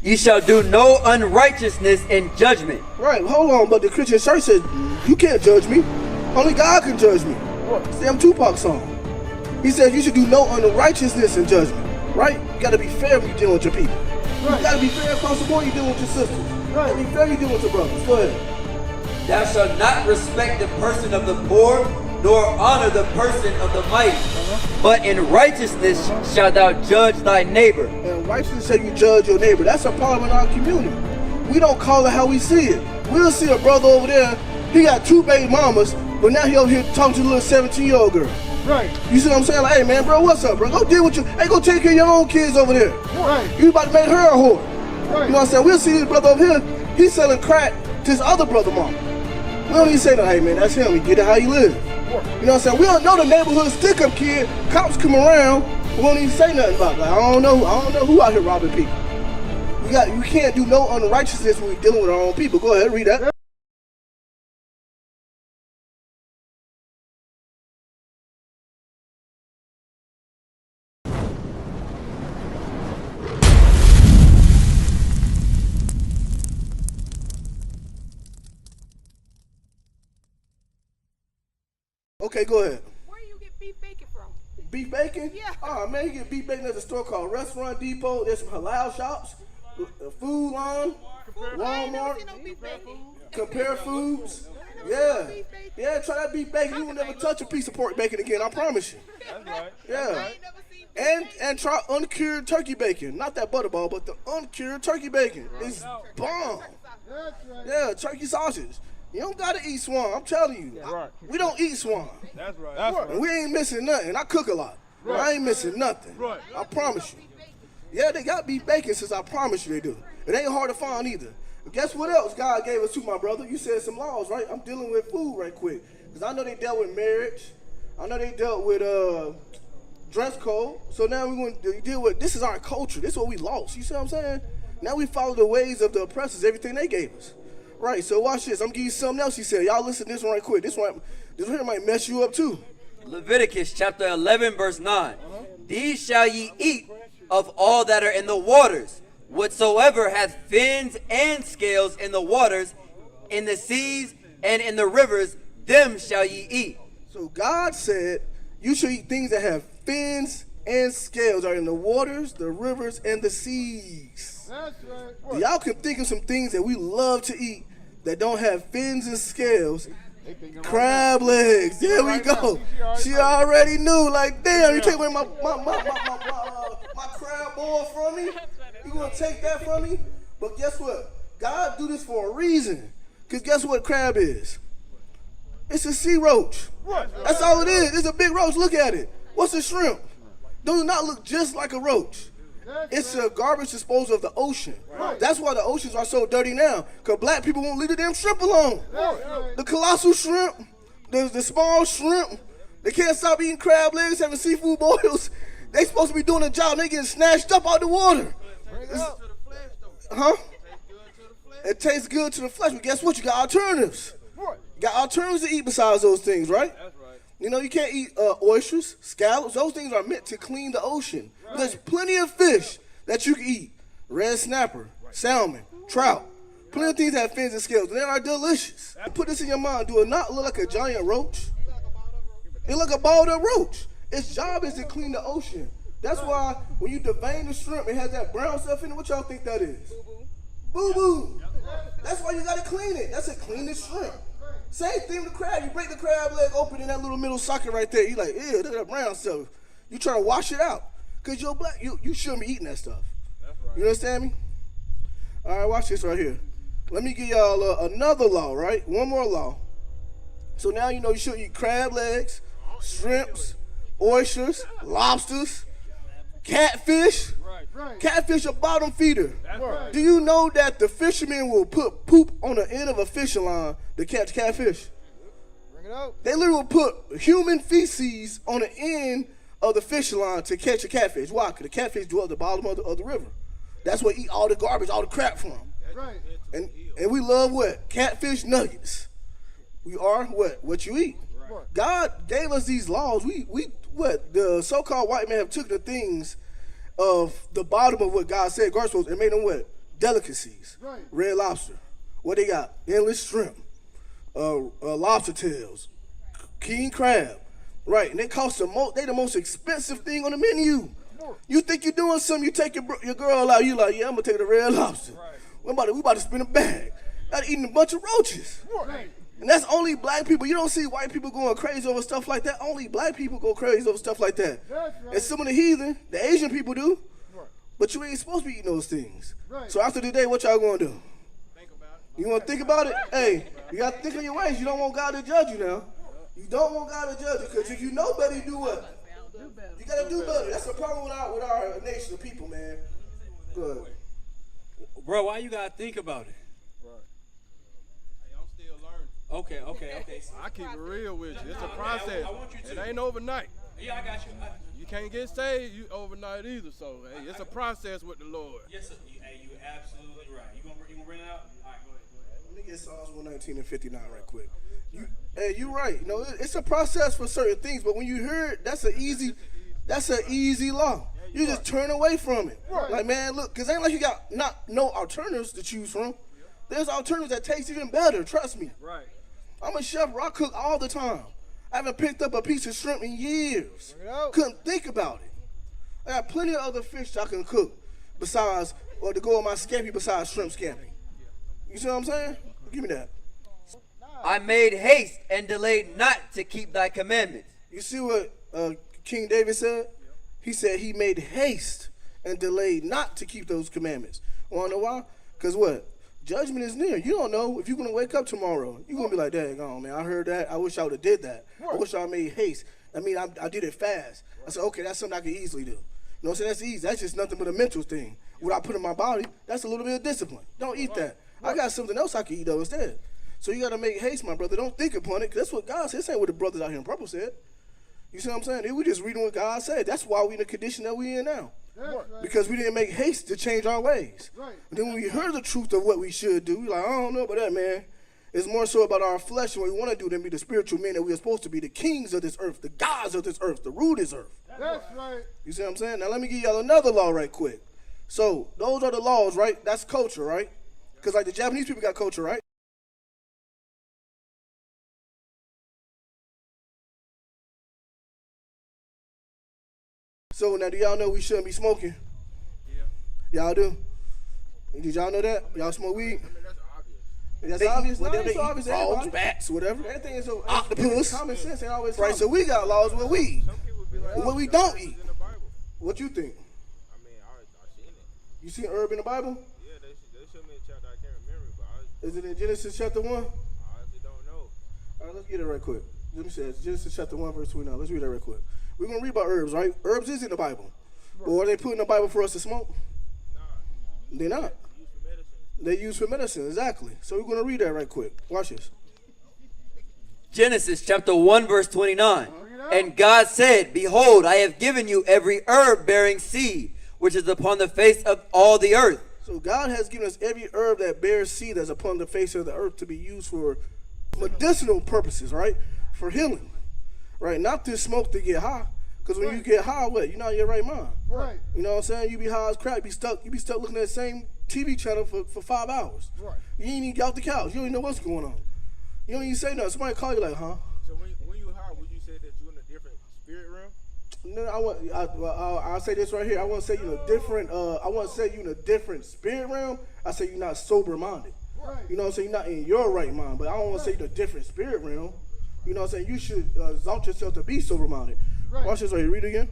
Ye shall do no unrighteousness in judgment. Right, hold on, but the Christian church says, you can't judge me. Only God can judge me. Sam Tupac song. He says you should do no unrighteousness in judgment. Right? You gotta be fair when you're dealing with your people. Right. You gotta be fair across the board, you're dealing with your sisters. Right. Be fair, you're dealing with your brothers. Go ahead. Thou shalt not respect the person of the poor, nor honor the person of the mighty. But in righteousness shalt thou judge thy neighbor. And righteousness shall you judge your neighbor. That's a problem in our community. We don't call it how we see it. We'll see a brother over there, he got 2 baby mamas, but now he over here talking to a little 17-year-old girl. Right. You see what I'm saying? Like, hey man, bro, what's up, bro? Go deal with you. Hey, go take care of your own kids over there. Right. You about to make her a whore. Right. You know what I'm saying? We'll see this brother over here, he's selling crack to his other brother mama. We don't even say no, hey man, that's him. We get it how he live. You know what I'm saying? We don't know the neighborhood stick-up kid. Cops come around, we won't even say nothing about it. Like, I don't know who out here robbing people. You can't do no unrighteousness when we're dealing with our own people. Go ahead, read that. Okay, go ahead. Where do you get beef bacon from? Beef bacon? Yeah. Oh man, you get beef bacon at a store called Restaurant Depot. There's some halal shops, Food Line, Walmart, Compare Foods. Yeah. Yeah, try that beef bacon. You will never touch a piece of pork bacon again, I promise you. That's right. Yeah. And try uncured turkey bacon. Not that butterball, but the uncured turkey bacon. It's bomb. Yeah, turkey sausage. You don't gotta eat swan, I'm telling you. We don't eat swan. That's right. That's right. We ain't missing nothing. I cook a lot. Right. I ain't missing nothing. Right. I promise you. Yeah, they got beef bacon since I promise you they do. It ain't hard to find either. But guess what else God gave us too, my brother? You said some laws, right? I'm dealing with food right quick. Because I know they dealt with marriage. I know they dealt with dress code. So now we're going to deal with, this is our culture. This is what we lost. You see what I'm saying? Now we follow the ways of the oppressors, everything they gave us. Right, so watch this. I'm gonna give you something else he said. Y'all listen to this one right quick. This one here might mess you up too. Leviticus chapter 11 verse 9. These shall ye eat of all that are in the waters, whatsoever hath fins and scales in the waters, in the seas and in the rivers, them shall ye eat. So God said you should eat things that have fins and scales, are in the waters, the rivers, and the seas. That's right. Y'all can think of some things that we love to eat that don't have fins and scales. Crab legs. There we go. She already knew. Like, damn, you take away my crab boil from me? You gonna take that from me? But guess what? God do this for a reason. Because guess what crab is? It's a sea roach. That's all it is. It's a big roach. Look at it. What's a shrimp? Does not look just like a roach. It's a garbage disposal of the ocean. Right. That's why the oceans are so dirty now, because black people won't leave the damn shrimp alone. Right. The colossal shrimp, the small shrimp, they can't stop eating crab legs, having seafood boils. They supposed to be doing a job, and they getting snatched up out the water. Huh? It tastes good to the flesh, but guess what? You got alternatives. You got alternatives to eat besides those things, right? You know, you can't eat oysters, scallops. Those things are meant to clean the ocean. Right. There's plenty of fish that you can eat. Red snapper, salmon, trout. Plenty of things that have fins and scales. And they are delicious. Put this in your mind. Do it not look like a giant roach? It look like a balled up roach. Its job is to clean the ocean. That's why when you devein the shrimp, it has that brown stuff in it. What y'all think that is? Boo-boo. That's why you got to clean it. That's a cleanest shrimp. Same thing with the crab. You break the crab leg open in that little middle socket right there. You like, ew, look at that brown stuff. You try to wash it out. Because you're black. You shouldn't be eating that stuff. That's right. You understand me? All right, watch this right here. Let me give y'all another law, right? One more law. So now you know you shouldn't eat crab legs, shrimps, oysters, lobsters, catfish. Right. Catfish a bottom feeder. Right. Do you know that the fishermen will put poop on the end of a fishing line to catch catfish? Bring it out. They literally will put human feces on the end of the fishing line to catch a catfish. Why? Because the catfish dwell at the bottom of the river. That's where eat all the garbage, all the crap from. Right. And we love what? Catfish nuggets. We are what you eat. Right. God gave us these laws. The so-called white man have took the things of the bottom of what God said, garbage, and made them what? delicacies. Right. Red lobster. What they got? Endless shrimp. Lobster tails. King crab. Right, and they cost they the most expensive thing on the menu. You think you're doing something, you take your girl out, you like, yeah, I'm gonna take the red lobster. Right. We about to spin a bag. Not eating a bunch of roaches. Right. And that's only black people. You don't see white people going crazy over stuff like that. Only black people go crazy over stuff like that. That's right. And some of the heathen, the Asian people do. Right. But you ain't supposed to be eating those things. Right. So after the day, what y'all gonna do? Think about it. You wanna think about it? Hey, you gotta think on your ways. You don't want God to judge you now. You don't want God to judge you, because if you know better, you do what? You gotta do better. That's the problem with our nation of people, man. Good. Bro, why you gotta think about it? Hey, I'm still learning. Okay. I keep it real with you. It's a process. I want you to. It ain't overnight. Yeah, I got you. You can't get saved overnight either. So hey, it's a process with the Lord. Yes, sir. Hey, you absolutely right. You gonna bring it out? All right, go ahead. Let me get Psalms 119 and 59 right quick. You're right. You know, it's a process for certain things, but when you hear it, that's an easy law. You just turn away from it. Right. Like, man, look, because ain't like you got no alternatives to choose from. There's alternatives that taste even better, trust me. Right. I'm a chef where I cook all the time. I haven't picked up a piece of shrimp in years. Bring it out. Couldn't think about it. I got plenty of other fish I can cook besides, or to go on my scampi besides shrimp scampi. You see what I'm saying? Give me that. I made haste and delayed not to keep thy commandments. You see what King David said? He said he made haste and delayed not to keep those commandments. Want to know why? Because what? Judgment is near. You don't know if you're going to wake up tomorrow. You're going to be like, dang, man, I heard that. I wish I would have did that. I wish I made haste. I mean, I did it fast. I said, okay, that's something I can easily do. You know what I'm saying? That's easy. That's just nothing but a mental thing. What I put in my body, that's a little bit of discipline. Don't eat that. I got something else I can eat though instead. So you got to make haste, my brother. Don't think upon it, because that's what God said. This ain't what the brothers out here in purple said. You see what I'm saying? We just reading what God said. That's why we in the condition that we in now. Right. Because we didn't make haste to change our ways. Right. And then when we heard the truth of what we should do, we like, I don't know about that, man. It's more so about our flesh and what we want to do than be the spiritual men that we are supposed to be, the kings of this earth, the gods of this earth, the rule of this earth. That's right. You see what I'm saying? Now let me give y'all another law right quick. So those are the laws, right? That's culture, right? Because like the Japanese people got culture, right? So now do y'all know we shouldn't be smoking? Yeah. Y'all do? Did y'all know that? Y'all smoke weed? I mean, that's obvious. That's They obvious. eat whatever No, it's they eat, obvious to frogs, everybody. bats, whatever. Everything is so octopus. Common sense ain't always Right, right. So we got laws with weed. Some people be like, What we "Oh, don't it's eat." in the Bible. What you think? I mean, I seen it. You seen herb in the Bible? Yeah, they showed me a chapter I can't remember, but I Is it in Genesis chapter 1? All honestly don't know. right, let's get it right quick. Let me say it. Genesis chapter 1, verse 29. Let's read that right quick. We're going to read about herbs, right? Herbs is in the Bible. But are they put in the Bible for us to smoke? Nah, They're not. use for medicine. They use for medicine, exactly. So we're going to read that right quick. Watch this. Genesis chapter 1 verse 29. And God said, Behold, I have given you every herb bearing seed, which is upon the face of all the earth. So God has given us every herb that bears seed that's upon the face of the earth to be used for medicinal purposes, right? For healing, right? Not to smoke to get high. Because when you get high, what? You're not in your right mind. Right. You know what I'm saying? You be high as crap. You be stuck looking at the same TV channel for 5 hours. Right. You ain't even get off the couch. You don't even know what's going on. You don't even say nothing. Somebody call you like, huh? So when you high, would you say that you're in a different spirit realm? No, I'll say this right here. I want to say you in a different. I want to say you in a different spirit realm. I say you're not sober minded. Right. You know what I'm saying? You're not in your right mind. But I don't want to say you're in a different spirit realm. You know what I'm saying? You should exalt yourself to be sober minded. Right. Watch this right here. Read it again.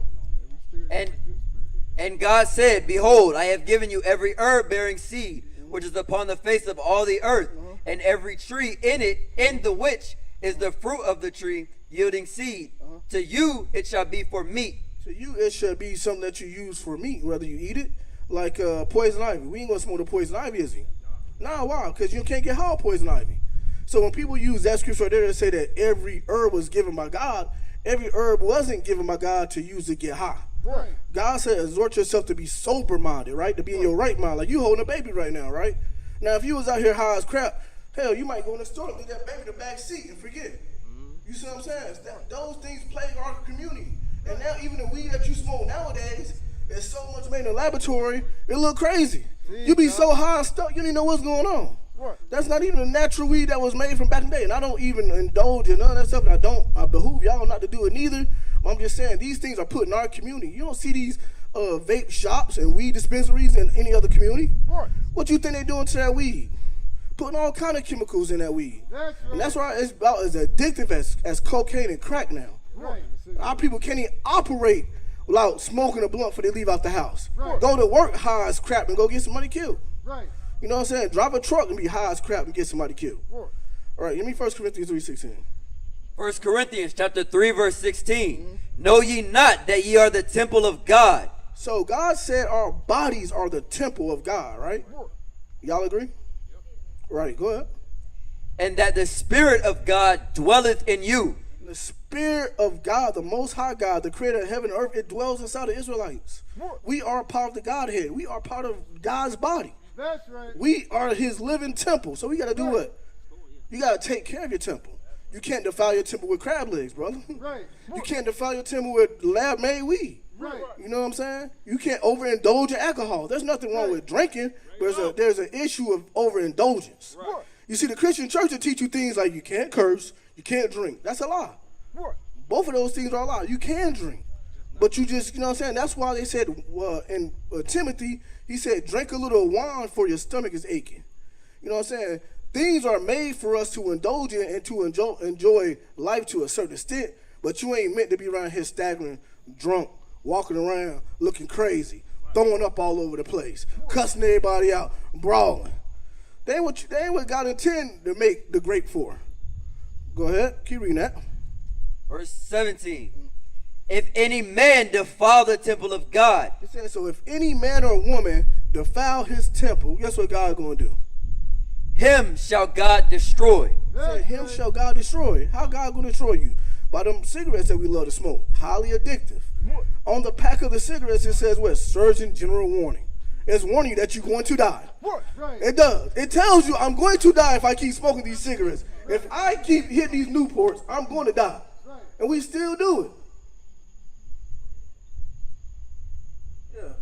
And God said, Behold, I have given you every herb bearing seed, which is upon the face of all the earth, and every tree in it, in the which is the fruit of the tree, yielding seed. To you it shall be for meat. To you, it should be something that you use for meat, whether you eat it, like poison ivy. We ain't gonna smoke the poison ivy, is he? Nah, why? Because you can't get high with poison ivy. So when people use that scripture right there to say that every herb was given by God, every herb wasn't given by God to use to get high. Right. God said, exhort yourself to be sober-minded, right? To be in your right mind. Like you holding a baby right now, right? Now, if you was out here high as crap, hell, you might go in the store and get that baby in the back seat and forget. You see what I'm saying? Those things plague our community. And now even the weed that you smoke nowadays, It's so much made in the laboratory, it look crazy. You be so high and stuck, you don't even know what's going on. That's not even a natural weed that was made from back in the day. And I don't even indulge in none of that stuff. And I behoove y'all not to do it neither. But I'm just saying, these things are put in our community. You don't see these vape shops and weed dispensaries in any other community. What you think they doing to that weed? Putting all kind of chemicals in that weed. And that's why it's about as addictive as cocaine and crack now. Our people can't even operate without smoking a blunt before they leave out the house. Go to work high as crap and go get somebody killed. You know what I'm saying? Drive a truck and be high as crap and get somebody killed. All right, give me 1 Corinthians 3:16. 1 Corinthians chapter 3, verse 16. Know ye not that ye are the temple of God? So God said our bodies are the temple of God, right? Y'all agree? Right, go ahead. And that the Spirit of God dwelleth in you. The Spirit of God, the Most High God, the creator of heaven and earth, it dwells inside of Israelites. We are part of the Godhead. We are part of God's body. That's right. We are his living temple. So we got to do what? You got to take care of your temple. You can't defile your temple with crab legs, brother. You can't defile your temple with lab-made weed. You know what I'm saying? You can't overindulge in alcohol. There's nothing wrong with drinking, but there's an issue of overindulgence. You see, the Christian church will teach you things like you can't curse, you can't drink. That's a lie. Both of those things are a lie. You can drink, but you just, you know what I'm saying? That's why they said in Timothy, he said, drink a little wine for your stomach is aching. You know what I'm saying? Things are made for us to indulge in and to enjoy life to a certain extent, but you ain't meant to be around here staggering, drunk, walking around, looking crazy, throwing up all over the place, cussing everybody out, brawling. They ain't what God intended to make the grape for. Go ahead, keep reading that. Verse 17. If any man defile the temple of God. It says, so if any man or woman defile his temple, guess what God is going to do? Him shall God destroy. It said, him shall God destroy. How God going to destroy you? By them cigarettes that we love to smoke. Highly addictive. On the pack of the cigarettes, it says what? Surgeon General Warning. It's warning you that you're going to die. It does. It tells you I'm going to die if I keep smoking these cigarettes. If I keep hitting these Newports, I'm going to die. And we still do it.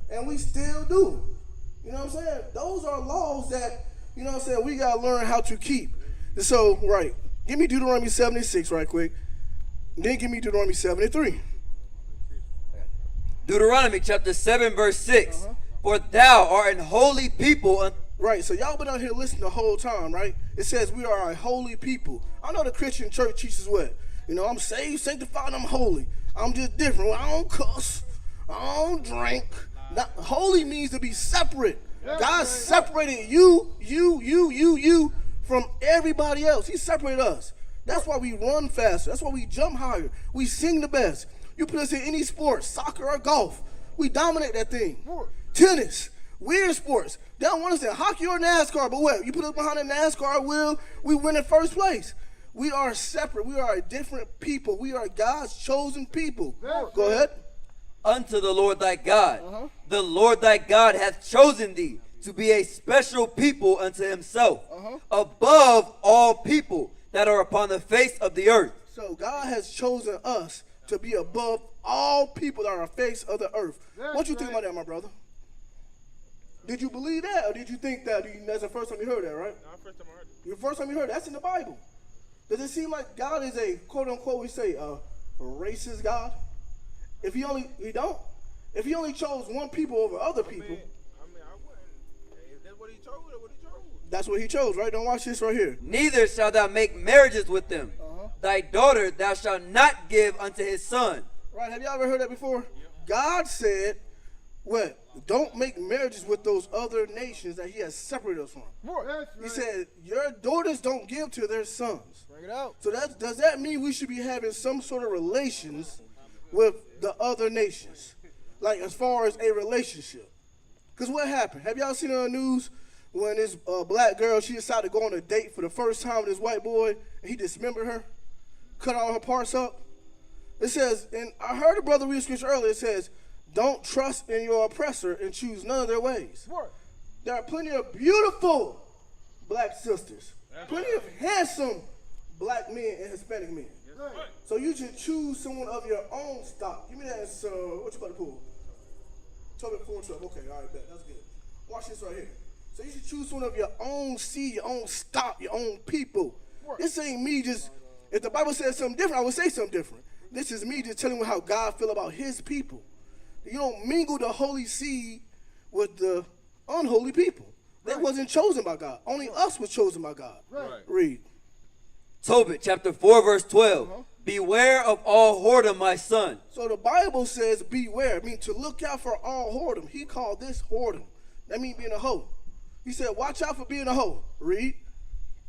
And we still do. You know what I'm saying? Those are laws that, you know what I'm saying, we got to learn how to keep. And so, right, give me Deuteronomy 76 right quick. Then give me Deuteronomy 73. Deuteronomy chapter 7, verse 6. For thou art an holy people. Right, so y'all been out here listening the whole time, right? It says we are a holy people. I know the Christian church teaches what? You know, I'm saved, sanctified, I'm holy. I'm just different. I don't cuss. I don't drink. Holy means to be separate. God separated you from everybody else. He separated us. That's why we run faster. That's why we jump higher. We sing the best. You put us in any sport, soccer or golf, we dominate that thing. Tennis, weird sports. They don't want us in hockey or NASCAR, but what? You put us behind a NASCAR wheel, we win in first place. We are separate. We are a different people. We are God's chosen people. Go ahead. Unto the Lord thy God. The Lord thy God hath chosen thee to be a special people unto himself, above all people that are upon the face of the earth. So God has chosen us to be above all people that are on the face of the earth. What you think about that, my brother? Did you believe that, or did you think that? That's the first time you heard that, right? No, first time I heard it. The first time you heard it. That's in the Bible. Does it seem like God is a quote unquote, we say, a racist God? If he only chose one people over other people. I wouldn't. If that's what he chose, that's what he chose. That's what he chose, right? Don't watch this right here. Neither shalt thou make marriages with them. Thy daughter thou shalt not give unto his son. Right, have y'all ever heard that before? God said, what? Don't make marriages with those other nations that he has separated us from. He said, your daughters don't give to their sons. Bring it out. So does that mean we should be having some sort of relations with the other nations? Like as far as a relationship. Because what happened? Have y'all seen on the news when this black girl, she decided to go on a date for the first time with this white boy, and he dismembered her, cut all her parts up? It says, and I heard a brother read scripture earlier, it says, don't trust in your oppressor and choose none of their ways. There are plenty of beautiful black sisters, plenty of handsome black men and Hispanic men. So you should choose someone of your own stock. Give me that, what you about to pull? Tobit 4:12. Okay, all right, bet. That's good. Watch this right here. So you should choose one of your own seed, your own stock, your own people. This ain't me just, if the Bible says something different, I would say something different. This is me just telling you how God feel about his people. You don't mingle the holy seed with the unholy people. They wasn't chosen by God. Only us was chosen by God. Read. Tobit chapter 4 verse 12. Beware of all whoredom, my son. So the Bible says beware. It means to look out for all whoredom. He called this whoredom. That means being a hoe. He said watch out for being a hoe. Read.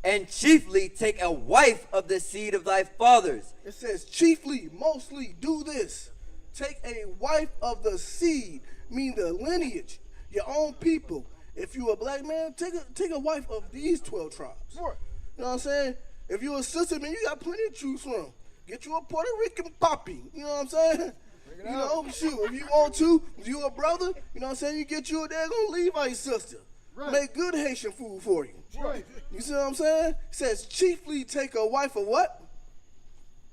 And chiefly take a wife of the seed of thy fathers. It says chiefly, mostly, do this. Take a wife of the seed, mean the lineage, your own people. If you a black man, take a wife of these 12 tribes. You know what I'm saying? If you a sister, man, you got plenty to choose from. Get you a Puerto Rican poppy. You know what I'm saying? You know, shoot, if you want to, if you a brother, you know what I'm saying, you get you a daggone Levite sister. Make good Haitian food for you. You see what I'm saying? It says chiefly take a wife of what?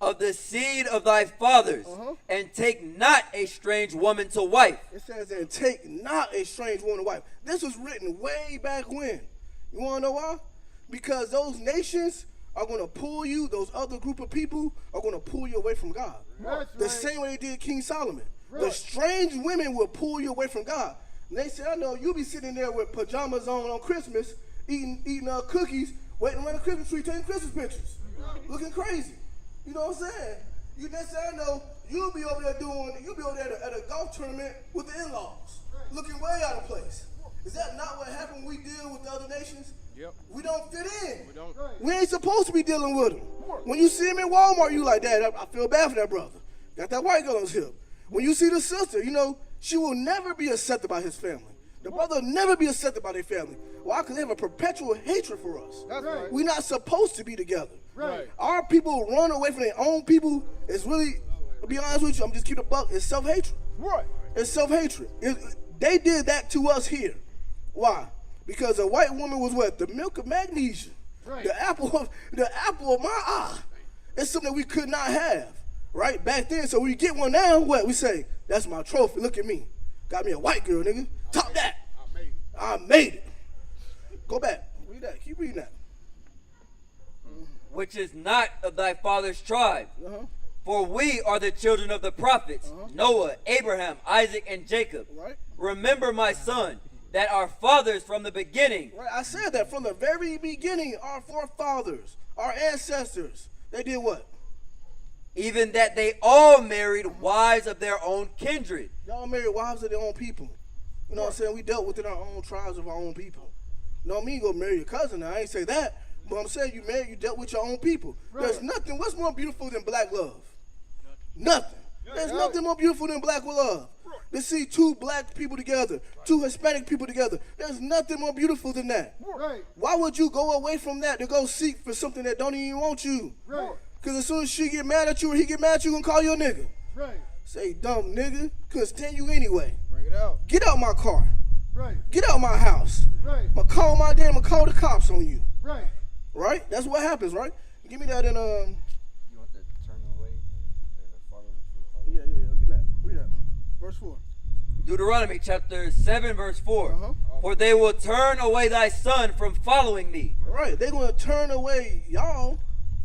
Of the seed of thy fathers, and take not a strange woman to wife. It says, and take not a strange woman to wife. This was written way back when. You want to know why? Because those nations are going to pull you, those other group of people are going to pull you away from God. The same way they did King Solomon. The strange women will pull you away from God. And they said, I know you'll be sitting there with pajamas on Christmas, eating cookies, waiting around the Christmas tree, taking Christmas pictures, looking crazy. You know what I'm saying? You just say, I know you'll be over there at a golf tournament with the in-laws, looking way out of place. Is that not what happened when we deal with the other nations? Yep. We don't fit in. We don't. We ain't supposed to be dealing with them. When you see him in Walmart, you like, Dad, I feel bad for that brother. Got that white girl on his hip. When you see the sister, you know, she will never be accepted by his family. The brother will never be accepted by their family. Why? Because they have a perpetual hatred for us. That's right. We're not supposed to be together. Right. Our people run away from their own people. It's really, to be honest with you, I'm just keep it a buck, it's self-hatred. Right. It's self-hatred. They did that to us here. Why? Because a white woman was what? The milk of magnesia. Right. The apple of my eye. It's something that we could not have. Right? Back then, so when you get one now, what? We say, that's my trophy. Look at me. Got me a white girl, nigga. Top that. I made it. Go back. Read that. Keep reading that. Which is not of thy father's tribe. For we are the children of the prophets, Noah, Abraham, Isaac, and Jacob. Right. Remember, my son, that our fathers from the beginning. Right. I said that from the very beginning, our forefathers, our ancestors, they did what? Even that they all married wives of their own kindred. Y'all married wives of their own people. You know what I'm saying? We dealt within our own tribes of our own people. You know what I mean? Go marry your cousin. Now, I ain't say that. But I'm saying you dealt with your own people. There's nothing. What's more beautiful than black love? Nothing. There's nothing more beautiful than black love. To see two black people together, two Hispanic people together. There's nothing more beautiful than that. Why would you go away from that to go seek for something that don't even want you? Because as soon as she get mad at you or he get mad at you, gonna call you a nigga. Say, dumb nigga, couldn't stand you anyway. Bring it out. Get out my car. Get out my house. I'm gonna call my dad, I'm gonna call the cops on you. Right? That's what happens, right? Give me that in You want the turn away and follow? Yeah, give that. Read that. Verse 4. Deuteronomy chapter 7 verse 4. For they will turn away thy son from following me. Right. They're gonna turn away y'all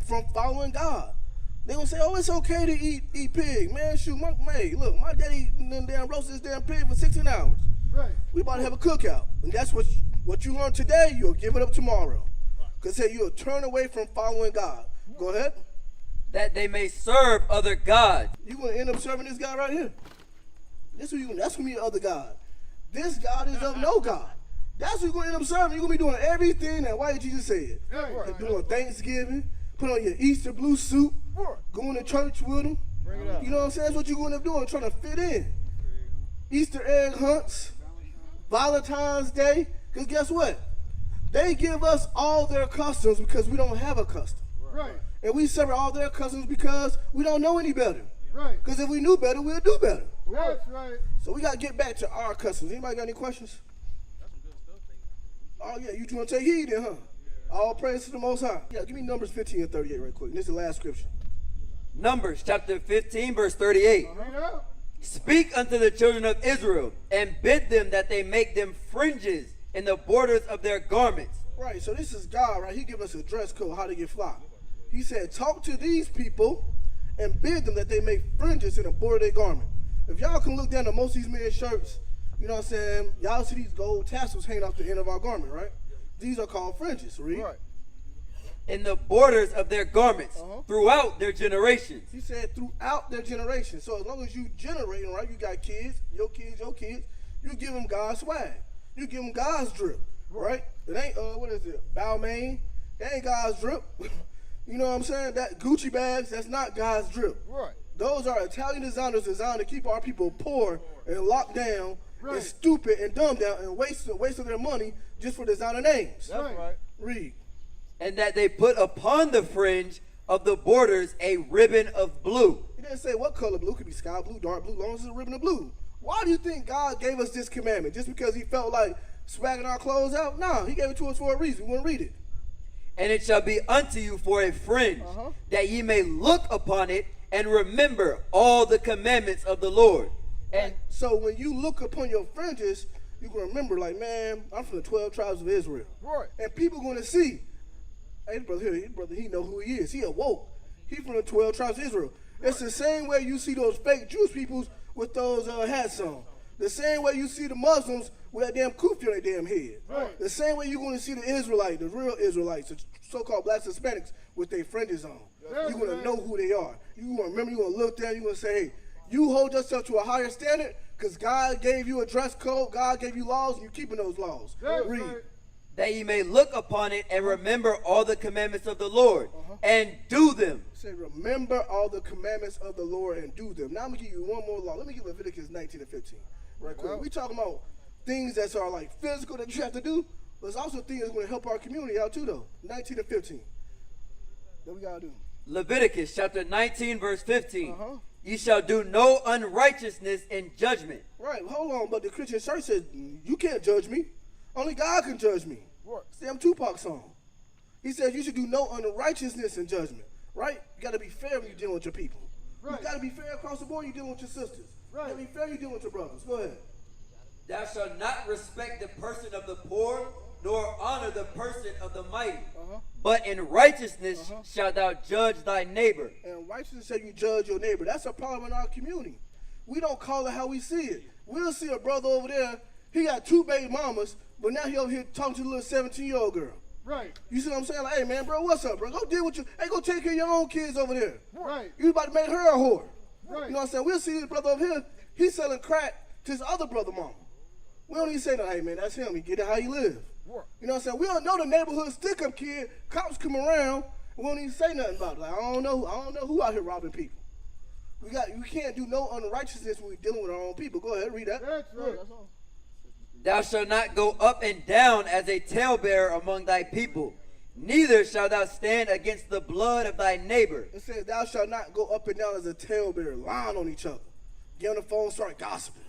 from following God. They're gonna say, oh, it's okay to eat pig. Man, shoot, look, my daddy damn roasted this damn pig for 16 hours. We about to have a cookout. And that's what you learn today, you'll give it up tomorrow. Because you'll turn away from following God. Go ahead. That they may serve other gods. You're going to end up serving this guy right here. That's going to be your other God. This God is of no God. That's what you're going to end up serving. You're going to be doing everything that white Jesus said. You're doing Thanksgiving, put on your Easter blue suit, going to church with them. You know what I'm saying? That's what you're going to end up doing, trying to fit in. Easter egg hunts, Valentine's Day. Because guess what? They give us all their customs because we don't have a custom. And we serve all their customs because we don't know any better. Because if we knew better, we'll do better. So we got to get back to our customs. Anybody got any questions? Oh, yeah, you want to take heed then, huh? All praise to the Most High. Yeah, give me Numbers 15 and 38 right quick. This is the last scripture. Numbers chapter 15 verse 38. Speak unto the children of Israel, and bid them that they make them fringes in the borders of their garments. Right, so this is God, right? He give us a dress code, how to get fly. He said, talk to these people and bid them that they make fringes in the border of their garment. If y'all can look down at most of these men's shirts, you know what I'm saying? Y'all see these gold tassels hanging off the end of our garment, right? These are called fringes, read. Right. In the borders of their garments, throughout their generations. He said throughout their generation. So as long as you generating, right, you got kids, you give them God's swag. You give them God's drip, right? It ain't, Balmain. That ain't God's drip. You know what I'm saying? That Gucci bags, that's not God's drip. Right. Those are Italian designers designed to keep our people poor and locked down and stupid and dumbed down and wasting their money just for designer names. That's right. Read. And that they put upon the fringe of the borders a ribbon of blue. He didn't say what color blue. Could be sky blue, dark blue, long as it's a ribbon of blue. Why do you think God gave us this commandment? Just because he felt like swagging our clothes out? No, he gave it to us for a reason. We want to read it. And it shall be unto you for a fringe, that ye may look upon it and remember all the commandments of the Lord. And so when you look upon your fringes, you're going to remember, like, man, I'm from the 12 tribes of Israel. Right. And people going to see, hey, brother, he know who he is. He awoke. He from the 12 tribes of Israel. It's the same way you see those fake Jewish peoples with those hats on. The same way you see the Muslims with that damn kufi on their damn head. Right. The same way you're going to see the Israelites, the real Israelites, the so-called blacks and Hispanics with their fringes on. You're going to know who they are. You're going to remember, you're going to look down, you're going to say, hey, you hold yourself to a higher standard because God gave you a dress code, God gave you laws, and you're keeping those laws. Read. Right. That ye may look upon it and remember all the commandments of the Lord and do them. Say, remember all the commandments of the Lord and do them. Now I'm going to give you one more law. Let me give Leviticus 19 and 15. Right quick. We talking about things that are like physical that you have to do, but it's also things that's going to help our community out too, though. 19 and 15. What we got to do? Leviticus chapter 19, verse 15. Ye shall do no unrighteousness in judgment. Right, hold on, but the Christian church says, you can't judge me. Only God can judge me. What? Sam Tupac song. He says you should do no unrighteousness in judgment, right? You got to be fair when you're dealing with your people. Right. You got to be fair across the board when you're dealing with your sisters. Right. You got to be fair when you're dealing with your brothers. Go ahead. Thou shalt not respect the person of the poor, nor honor the person of the mighty. But in righteousness shalt thou judge thy neighbor. And righteousness say you judge your neighbor. That's a problem in our community. We don't call it how we see it. We'll see a brother over there, he got 2 baby mamas, but now he over here talking to a little 17-year-old girl. Right. You see what I'm saying? Like, hey, man, bro, what's up, bro? Go deal with you. Hey, go take care of your own kids over there. Right. You about to make her a whore. Right. You know what I'm saying? We'll see this brother over here. He's selling crack to his other brother mama. We don't even say no, hey, man, that's him. He get it how he live. Right. You know what I'm saying? We don't know the neighborhood stick-up kid. Cops come around, we don't even say nothing about it. Like, I don't know who out here robbing people. We can't do no unrighteousness when we're dealing with our own people. Go ahead, read that. That's right. That's all. Thou shalt not go up and down as a talebearer among thy people, neither shalt thou stand against the blood of thy neighbor. It says, thou shalt not go up and down as a talebearer, lying on each other. Get on the phone, start gossiping.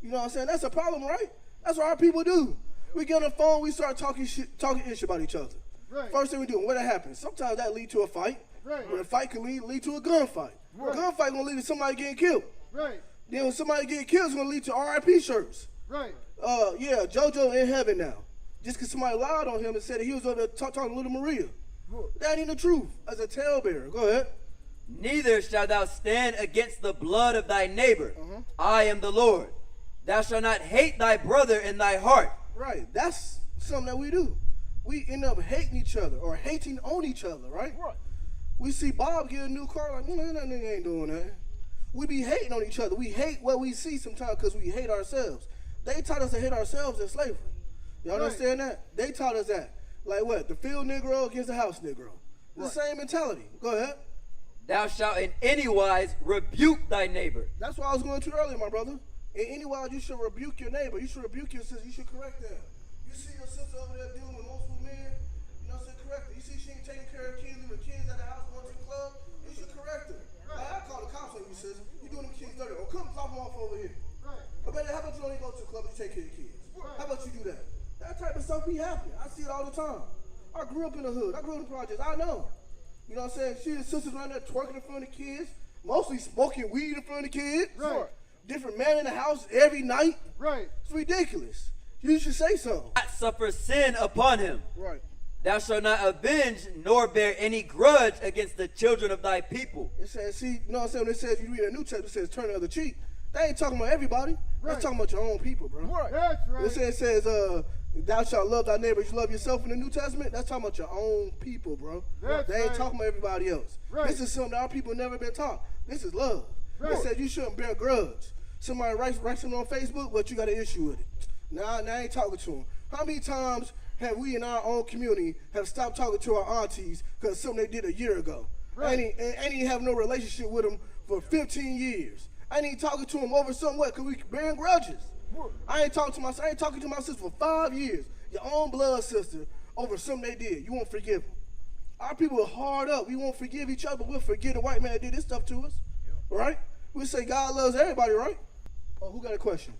You know what I'm saying? That's a problem, right? That's what our people do. We get on the phone, we start talking ish about each other. Right. First thing we do, what happens? Sometimes that lead to a fight. Right. But a fight can lead to a gunfight. Right. A gunfight gonna lead to somebody getting killed. Right. Then when somebody get killed, it's gonna lead to RIP shirts. Right. Yeah, JoJo in heaven now. Just because somebody lied on him and said that he was over there talking to little Maria. That ain't the truth. As a talebearer. Go ahead. Neither shalt thou stand against the blood of thy neighbor. I am the Lord. Thou shalt not hate thy brother in thy heart. Right. That's something that we do. We end up hating each other or hating on each other, right? Right. We see Bob get a new car, like, man, that nigga ain't doing that. We be hating on each other. We hate what we see sometimes because we hate ourselves. They taught us to hate ourselves in slavery. Y'all understand that? They taught us that. Like what? The field Negro against the house Negro. The same mentality. Go ahead. Thou shalt in any wise rebuke thy neighbor. That's what I was going to earlier, my brother. In any wise, you should rebuke your neighbor. You should rebuke your sister. You should correct them. You see your sister over there dealing with multiple men, you know what I'm saying? Correct her. You see she ain't taking care of kids, leaving kids at the house, going to the club, you should correct her. Like, I call the cops on you, sis. You doing them kids dirty. Or come drop them off over here. Right. Or better, how about you only go to the club and you take care of your kids? How about you do that? That type of stuff be happening. I see it all the time. I grew up in the hood. I grew up in the projects. I know. You know what I'm saying? She and sisters around there twerking in front of the kids, mostly smoking weed in front of the kids. Right. different men in the house every night. Right. It's ridiculous. You should say something. Not suffer sin upon him. Right. Thou shalt not avenge nor bear any grudge against the children of thy people. It says, see, you know what I'm saying? When it says, you read a New Testament, it says turn the other cheek. That ain't talking about everybody. Right. That's talking about your own people, bro. Right. That's right. It says, thou shalt love thy neighbor as you love yourself in the New Testament. That's talking about your own people, bro. That's they ain't right. talking about everybody else. Right. This is something that our people never been taught. This is love. Right. It says you shouldn't bear grudge. Somebody writes something on Facebook, but you got an issue with it. Now I ain't talking to them. How many times have we in our own community have stopped talking to our aunties because something they did a year ago? Right. Ain't even have no relationship with them for 15 years. I ain't even talking to them over somewhat because we bearing grudges. I ain't talking to my sister for 5 years. Your own blood sister over something they did. You won't forgive them. Our people are hard up. We won't forgive each other, but we'll forgive the white man that did this stuff to us. Right? We say God loves everybody, right? Oh, who got a question?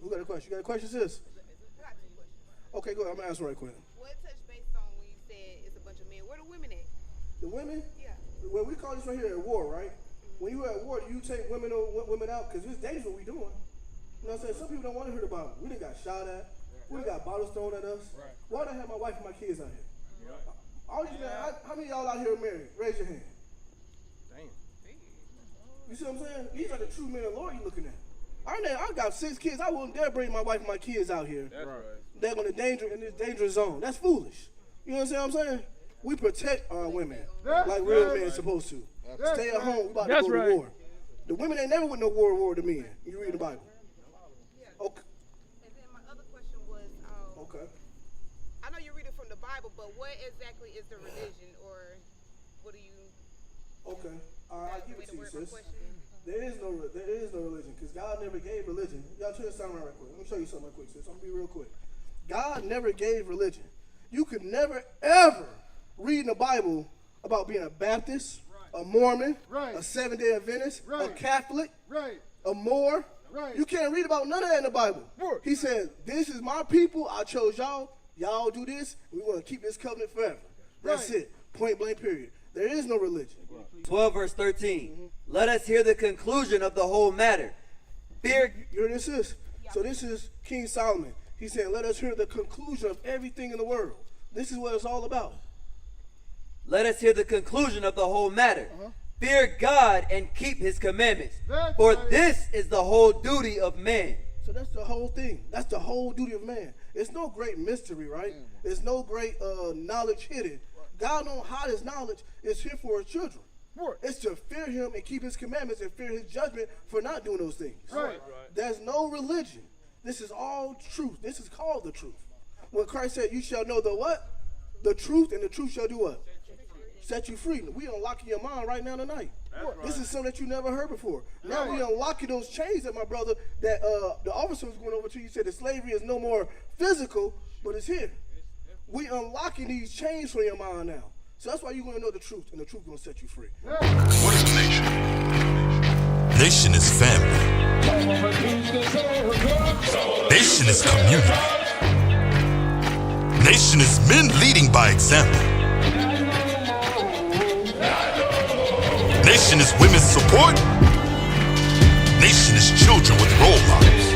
Who got a question? You got a question, sis? Okay, go ahead. I'm going to answer right quick. What touched based on when you said it's a bunch of men? Where the women at? The women? Yeah. Well, we call this right here a war, right? When you at war, do you take women out? Because it's dangerous what we doing. You know what I'm saying? Some people don't want to hear the Bible. We done got shot at. We done got bottles thrown at us. Why don't I have my wife and my kids out here? All these men, how many of y'all out here are married? Raise your hand. Damn. You see what I'm saying? These are the true men of the Lord you looking at. I got 6 kids. I wouldn't dare bring my wife and my kids out here. That's right. They're in this dangerous zone. That's foolish. You know what I'm saying? We protect our women like real men supposed to. Stay at home. We about to go to war. The women ain't never went no war to men. You read the Bible. Okay. And then my other question was, Okay. I know you read it from the Bible, but what exactly is the religion, or what do you? Okay. All right, I'll give it to you, word my sis. question? There is no religion because God never gave religion. Y'all turn this around right quick. Let me show you something right quick, sis. I'm gonna be real quick. God never gave religion. You could never ever read in the Bible about being a Baptist, a Mormon, a Seventh-day Adventist, a Catholic, a Moor. You can't read about none of that in the Bible. He said, "This is my people. I chose y'all. Y'all do this. We want to keep this covenant forever." That's it. Point blank. Period. There is no religion. 12 verse 13. Let us hear the conclusion of the whole matter. Fear. You hear this is? So this is King Solomon. He said, let us hear the conclusion of everything in the world. This is what it's all about. Let us hear the conclusion of the whole matter. Fear God and keep his commandments. For this is the whole duty of man. So that's the whole thing. That's the whole duty of man. It's no great mystery, right? It's no great knowledge hidden. God don't hide his knowledge. It's here for his children. It's to fear him and keep his commandments and fear his judgment for not doing those things. There's no religion. This is all truth. This is called the truth. When Christ said, you shall know the what? The truth, and the truth shall do what? Set you free. We unlocking your mind right now tonight. This is something that you never heard before. Now we unlocking those chains that my brother, that the officer was going over to. You said that slavery is no more physical, but it's here. We unlocking these chains from your mind now. So that's why you're going to know the truth, and the truth going to set you free. What is a nation? Nation is family. Nation is community. Nation is men leading by example. Nation is women's support. Nation is children with role models.